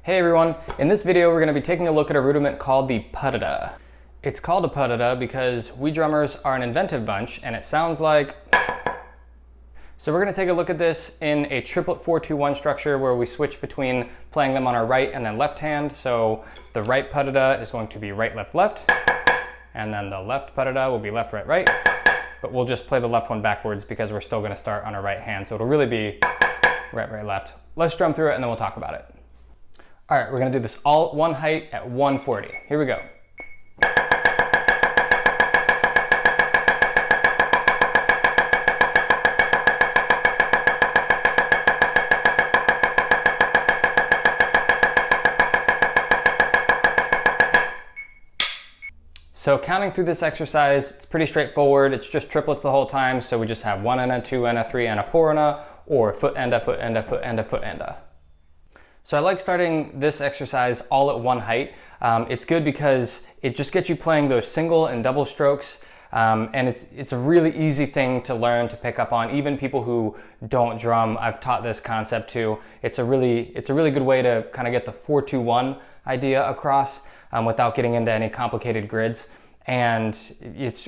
Hey everyone, in this video we're going to be taking a look at a rudiment called the puh-duh-duh. It's called a puh-duh-duh because we drummers are an inventive bunch and it sounds like... So we're going to take a look at this in a triplet 4-2-1 structure where we switch between playing them on our right and then left hand. So the right puh-duh-duh is going to be right, left, left, and then the left puh-duh-duh will be left, right, right. But we'll just play the left one backwards because we're still going to start on our right hand. So it'll really be right, right, left. Let's drum through it and then we'll talk about it. All right, we're gonna do this all at one height at 140. Here we go. So counting through this exercise, it's pretty straightforward. It's just triplets the whole time. So we just have 1 and a, 2 and a, 3 and a, 4 and a, or foot and a, foot and a, foot and a, foot and a. So I like starting this exercise all at one height. It's good because it just gets you playing those single and double strokes, and it's a really easy thing to learn, to pick up on. Even people who don't drum, I've taught this concept to. It's a really good way to kind of get the 4-2-1 idea across without getting into any complicated grids. And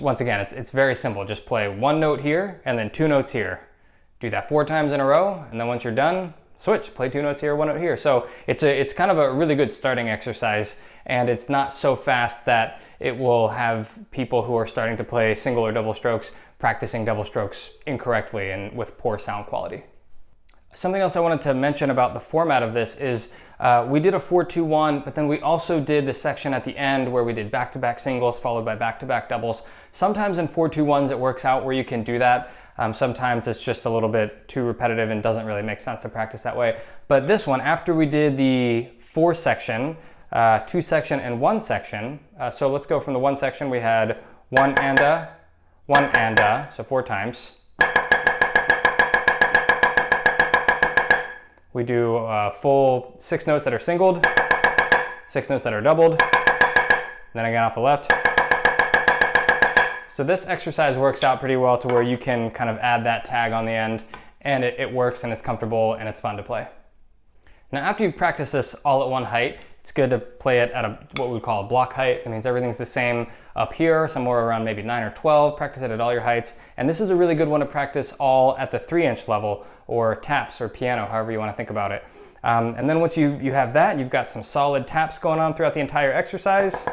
once again, it's very simple. Just play one note here and then 2 notes here. Do that 4 times in a row, and then once you're done, switch, play 2 notes here, 1 note here. So it's kind of a really good starting exercise, and it's not so fast that it will have people who are starting to play single or double strokes practicing double strokes incorrectly and with poor sound quality. Something else I wanted to mention about the format of this is we did a 4-2-1, but then we also did the section at the end where we did back-to-back singles followed by back-to-back doubles. Sometimes in 4-2-1s it works out where you can do that. Sometimes it's just a little bit too repetitive and doesn't really make sense to practice that way. But this one, after we did the 4 section, 2 section, and 1 section, so let's go from the 1 section, we had 1 and a, 1 and a, so 4 times. We do full 6 notes that are singled, 6 notes that are doubled, then again off the left. So this exercise works out pretty well to where you can kind of add that tag on the end, and it works and it's comfortable and it's fun to play. Now after you've practiced this all at one height, it's good to play it at what we would call a block height. That means everything's the same up here, somewhere around maybe 9 or 12. Practice it at all your heights. And this is a really good one to practice all at the 3-inch level, or taps or piano, however you want to think about it. And then once you have that, you've got some solid taps going on throughout the entire exercise.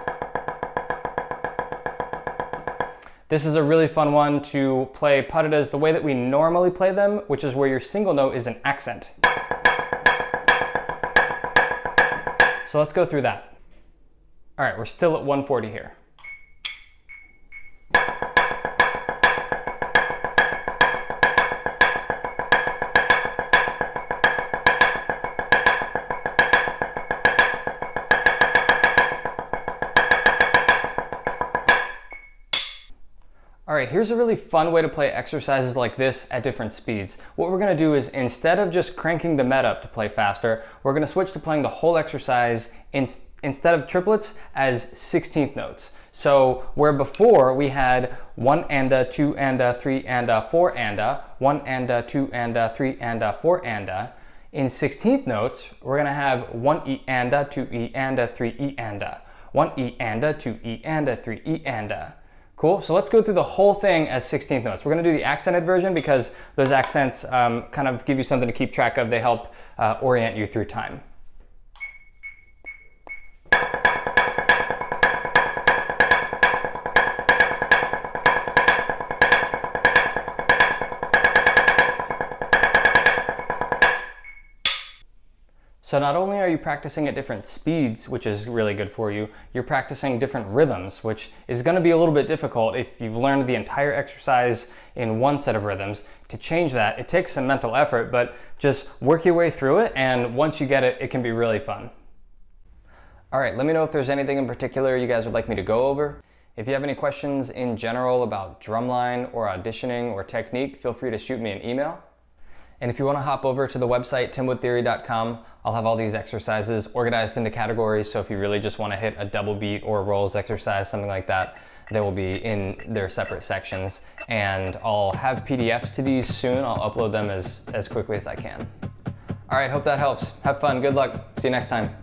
This is a really fun one to play puh-duh-duhs the way that we normally play them, which is where your single note is an accent. So let's go through that. All right, we're still at 140 here. All right, here's a really fun way to play exercises like this at different speeds. What we're gonna do is, instead of just cranking the med up to play faster, we're gonna switch to playing the whole exercise instead of triplets as 16th notes. So where before we had 1 and a, 2 and a, 3 and a, 4 and a, 1 and a, 2 and a, 3 and a, 4 and a, in 16th notes, we're gonna have 1 E and a, 2 E and a, 3 E and a, 1 E and a, 2 E and a, 3 E and a. Cool, so let's go through the whole thing as 16th notes. We're gonna do the accented version because those accents kind of give you something to keep track of. They help orient you through time. So not only are you practicing at different speeds, which is really good for you, you're practicing different rhythms, which is going to be a little bit difficult if you've learned the entire exercise in one set of rhythms. To change that, it takes some mental effort, but just work your way through it, and once you get it, it can be really fun. All right, let me know if there's anything in particular you guys would like me to go over. If you have any questions in general about drumline or auditioning or technique, feel free to shoot me an email. And if you want to hop over to the website, timwoodtheory.com, I'll have all these exercises organized into categories. So if you really just want to hit a double beat or a rolls exercise, something like that, they will be in their separate sections. And I'll have PDFs to these soon. I'll upload them as quickly as I can. All right, hope that helps. Have fun, good luck. See you next time.